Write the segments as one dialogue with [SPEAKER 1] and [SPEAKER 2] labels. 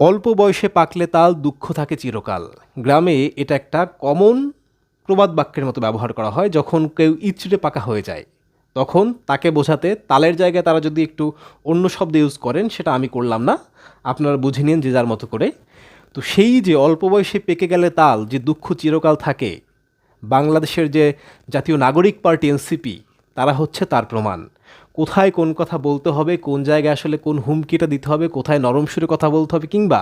[SPEAKER 1] অল্প বয়সে পাকলে তাল দুঃখ থাকে চিরকাল। গ্রামে এটা একটা কমন প্রবাদ বাক্যের মতো ব্যবহার করা হয়। যখন কেউ ইচড়ে পাকা হয়ে যায় তখন তাকে বোঝাতে তালের জায়গায় তারা যদি একটু অন্য শব্দ ইউজ করেন, সেটা আমি করলাম না, আপনারা বুঝে নিন যে যার মতো করে। তো সেই যে অল্প বয়সে পেকে গেলে তাল যে দুঃখ চিরকাল থাকে, বাংলাদেশের যে জাতীয় নাগরিক পার্টি এনসিপি, তারা হচ্ছে তার প্রমাণ। কোথায় কোন কথা বলতে হবে, কোন জায়গায় আসলে কোন হুমকিটা দিতে হবে, কোথায় নরম সুরে কথা বলতে হবে, কিংবা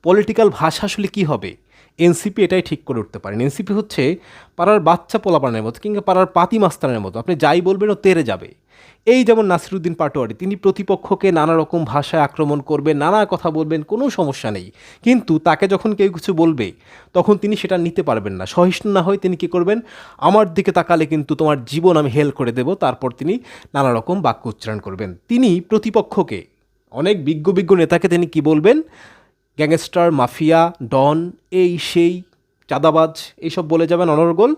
[SPEAKER 1] পলিটিক্যাল ভাষা আসলে কী হবে, এনসিপি এটাই ঠিক করে উঠতে পারেন। এনসিপি হচ্ছে পাড়ার বাচ্চা পোলাপানের মতো, কিংবা পাড়ার পাতি মাস্তানের মতো, আপনি যাই বলবেন ও তেরে যাবে। এই যেমন নাসিরুদ্দিন পাটোয়ারি, তিনি প্রতিপক্ষকে নানা রকম ভাষায় আক্রমণ করবেন, নানা কথা বলবেন, কোনো সমস্যা নেই। কিন্তু তাকে যখন কেউ কিছু বলবে তখন তিনি সেটা নিতে পারবেন না। সহিষ্ণু না হয়ে তিনি কী করবেন, আমার দিকে তাকালে কিন্তু তোমার জীবন আমি হেল করে দেব, তারপর তিনি নানা রকম বাক্য উচ্চারণ করবেন। তিনি প্রতিপক্ষকে, অনেক বিজ্ঞ বিজ্ঞ নেতাকে তিনি কি বলবেন, গ্যাংস্টার, মাফিয়া, ডন, এই সেই, চাঁদাবাজ, এইসব বলে যাবেন অনর্গল।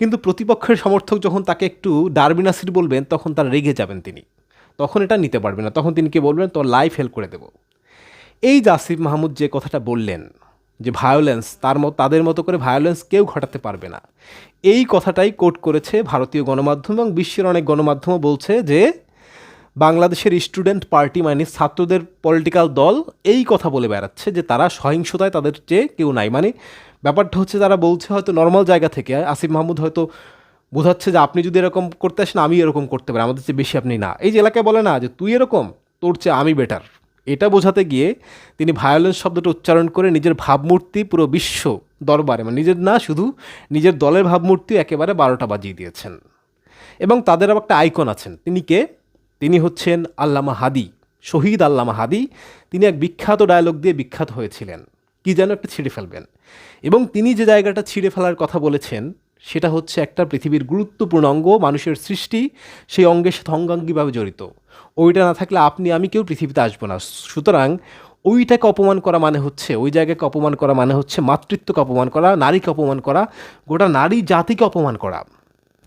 [SPEAKER 1] কিন্তু প্রতিপক্ষের সমর্থক যখন তাকে একটু ডারবি নাসির বলবেন তখন তার রেগে যাবেন তিনি, তখন এটা নিতে পারবেন না, তখন তিনি কি বলবেন, তোর লাইফ হেল্প করে দেব। এই যে আসিফ মাহমুদ যে কথাটা বললেন যে ভায়োলেন্স, তাদের মতো করে ভায়োলেন্স কেউ ঘটাতে পারবে না, এই কথাটাই কোট করেছে ভারতীয় গণমাধ্যম, এবং বিশ্বের অনেক গণমাধ্যমও বলছে যে বাংলাদেশের স্টুডেন্ট পার্টি মানে ছাত্রদের পলিটিক্যাল দল এই কথা বলে বেড়াচ্ছে যে তারা সহিংসতায় তাদের চেয়ে কেউ নাই। মানে ব্যাপারটা হচ্ছে তারা বলছে হয়তো নর্মাল জায়গা থেকে, আসিফ মাহমুদ হয়তো বোঝাচ্ছে যে আপনি যদি এরকম করতে আসেন আমি এরকম করতে পারি, আমাদের চেয়ে বেশি আপনি না। এই যে এলাকায় বলে না যে তুই এরকম, তোর চেয়ে আমি বেটার, এটা বোঝাতে গিয়ে তিনি ভায়োলেন্স শব্দটা উচ্চারণ করে নিজের ভাবমূর্তি পুরো বিশ্ব দরবারে, মানে নিজের না, শুধু নিজের দলের ভাবমূর্তি একেবারে 12টা বাজিয়ে দিয়েছেন। এবং তাদের আবার একটা আইকন আছেন, তিনি কে? তিনি হচ্ছেন আল্লামা হাদি, শহীদ আল্লামা হাদি। তিনি এক বিখ্যাত ডায়লগ দিয়ে বিখ্যাত হয়েছিলেন, কি যেন একটা ছিঁড়ে ফেলবেন। এবং তিনি যে জায়গাটা ছিঁড়ে ফেলার কথা বলেছেন সেটা হচ্ছে একটা পৃথিবীর গুরুত্বপূর্ণ অঙ্গ, মানুষের সৃষ্টি, সেই অঙ্গের সাথে অঙ্গাঙ্গিভাবে জড়িত। ওইটা না থাকলে আপনি আমি কেউ পৃথিবীতে আসবো না। সুতরাং ওইটাকে অপমান করা মানে হচ্ছে, ওই জায়গাকে অপমান করা মানে হচ্ছে মাতৃত্বকে অপমান করা, নারীকে অপমান করা, গোটা নারী জাতিকে অপমান করা।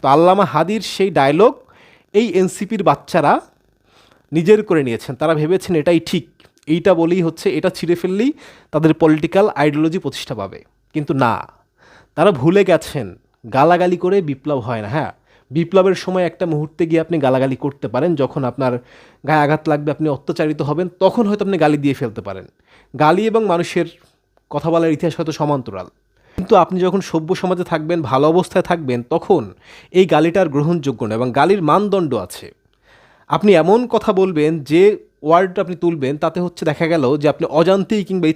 [SPEAKER 1] তো আল্লামা হাদির সেই ডায়লগ এই এনসিপির বাচ্চারা নিজের করে নিয়েছেন। তারা ভেবেছেন এটাই ঠিক, এইটা বলেই হচ্ছে, এটা ছিঁড়ে ফেললেই তাদের পলিটিক্যাল আইডিওলজি প্রতিষ্ঠা পাবে। কিন্তু না, তারা ভুলে গেছেন গালাগালি করে বিপ্লব হয় না। হ্যাঁ, বিপ্লবের সময় একটা মুহূর্তে গিয়ে আপনি গালাগালি করতে পারেন, যখন আপনার গায়ে আঘাত লাগবে, আপনি অত্যাচারিত হবেন, তখন হয়তো আপনি গালি দিয়ে ফেলতে পারেন। গালি এবং মানুষের কথা বলার ইতিহাস হয়তো সমান্তরাল। কিন্তু আপনি যখন সভ্য সমাজে থাকবেন, ভালো অবস্থায় থাকবেন, তখন এই গালিটার গ্রহণযোগ্য না, এবং গালির মানদণ্ড আছে। আপনি এমন কথা বলবেন, যে ওয়ার্ডটা আপনি তুলবেন তাতে হচ্ছে দেখা গেল যে আপনি অজান্তেই কিংবা